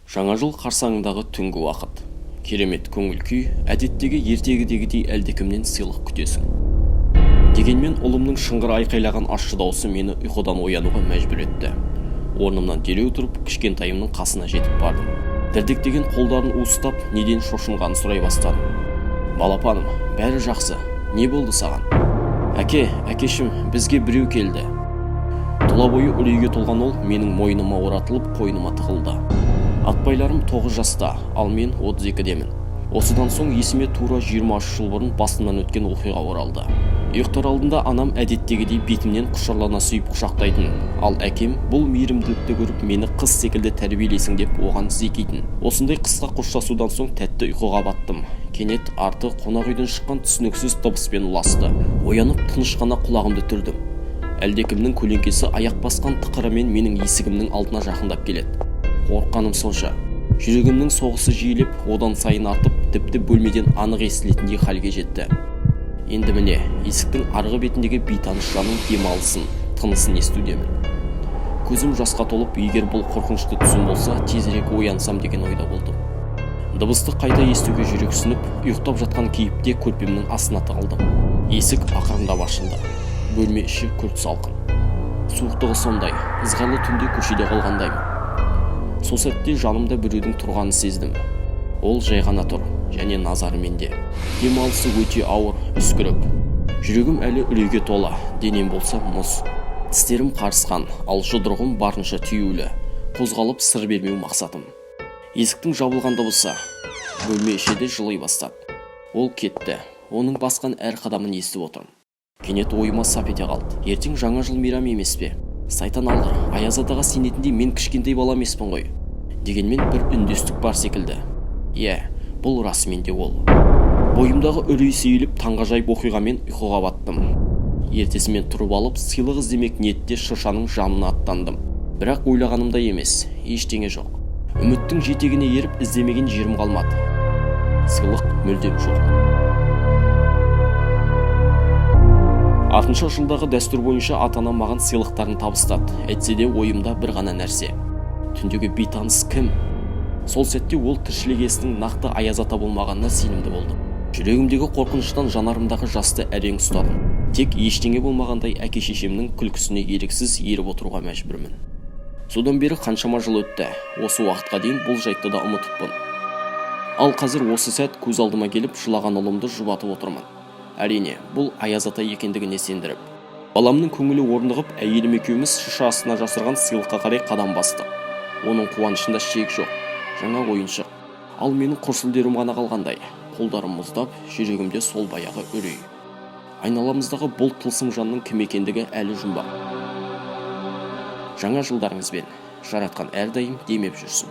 Жаңа жыл қарсаңындағы түнгі уақыт. Керемет көңіл күй, әдеттегі ертегідегідей әлдекімнен сыйлық күтесің. Дегенмен ұлымның шыңғыр айқайлаған ащы даусы мені ұйқыдан оянуға мәжбүр етті. Орнымнан дереу тұрып, кішкентайымның қасына жетіп бардым. Дірдектеген қолдарын уыстап, неден шошынғанын сұрай бастадым. Балапаным, бәрі жақсы. Не болды саған? Әкешім, бізге біреу келді. Тұла бойы үрейге толған ол менің мойныма оратылып, қойныма тығылды. Атбайларым 9 жаста, ал мен 32-демін. Осыдан соң есіме тура 23 жыл бұрын басымнан өткен оқиға оралды. Ұйықтар алдында анам әдеттегідей бетімнен құшырлана сүйіп құшақтайтын, ал әкем бұл мейірімділікті көріп мені қыз секілді тәрбиелесің деп оған зекитін. Осындай қысқа қоштасудан соң тәтті ұйқыға баттым. Кенет арты қонақ үйден шыққан түсініксіз дыбыспен ұласты. Оянып тыныш қана құлағымды түрдім. Әлдекімнің көлеңкесі аяқ басқан тықырымен менің есігімнің алдына жақындап келеді. Қорыққаным сонша, жүрегімнің соғысы жиілеп, одан сайын артып, тіпті бөлмеден анық естілетіндей халге жетті. Енді міне, есіктің арғы бетіндегі бейтаныс жанның демалысын, тынысын естудемін. Көзім жасқа толып, егер бұл қорқынышты түсім болса, тезірек оянсам деген ойда болдым. Дыбысты қайта естуге жүрексініп, ұйықтап жатқан кейіпте көрпемнің астына тығылдым. Есік ақырындап ашылды. Бөлме іші күрт салқын. Суықтығы сондай, ызғарлы түнде көшеде қалғандаймын. Сол сәтте жанымда біреудің тұрғанын сездім. Ол жай ғана тұр, және назары менде. Демалысы өте ауыр, үскірік. Жүрегім әлі үрейге тола, денем болса мұз. Тістерім қарысқан, ал жұдырығым барынша түйулі. Қозғалып сыр бермеу мақсатым. Есіктің жабылған дыбысы. Бөлме ішінде жылай бастады. Ол кетті. Оның басқан әр қадамын естіп отырмын. Кенет ойыма сап ете қалды. Ертең жаңа жыл мейрамы емес пе? Сайтан алғыр, Аяз атаға сенетіндей мен кішкентай бала емеспін ғой. Дегенмен бір үндестік бар секілді. Бұл расымен де ол. Бойымдағы үрей сейіліп, таңғажайып оқиғамен ұйқыға баттым. Ертесімен тұрып алып, сыйлық іздемек ниетте шыршаның жанына аттандым. Бірақ ойлағанымдай емес, ештеңе жоқ. Үміттің жетегіне еріп, іздемеген жерім қалмады. Сыйлық мүлдем жоқ. 60 жылдағы дәстүр бойынша ата-анам маған сыйлықтарын табыстады. Әйтсе де ойымда бір ғана нәрсе. Түндегі бейтаныс кім? Сол сәтте ол тіршілік иесінің нақты Аяз ата болмағанына сенімді болдым. Жүрегімдегі қорқыныштан жанарымдағы жасты әрең ұстадым. Тек ештеңе болмағандай әке-шешемнің күлкісіне еріксіз еріп отыруға мәжбүрмін. Содан бері қаншама жыл өтті. Осы уақытқа дейін бұл жайтты да ұмытыппын. Ал қазір осы сәт көз алдыма келіп, жылаған ұлымды жұбатып отырмын. Әрине, бұл Аяз ата екендігіне сендіріп. Баламның көңілі орнығып, әйелім екеуміз шыша астына жасырған сыйлыққа қарай қадам бастық. Оның қуанышында шек жоқ. Жаңа ойыншық. Ал менің құрсылдерім ғана қалғандай. Қолдарым мұздап, жүрегімде сол баяғы үрей. Айналамыздағы бұл тылсым жанның кім екендігі әлі жұмбақ. Жаңа жылдарыңызбен жаратқан әрдайым демеп жүрсін.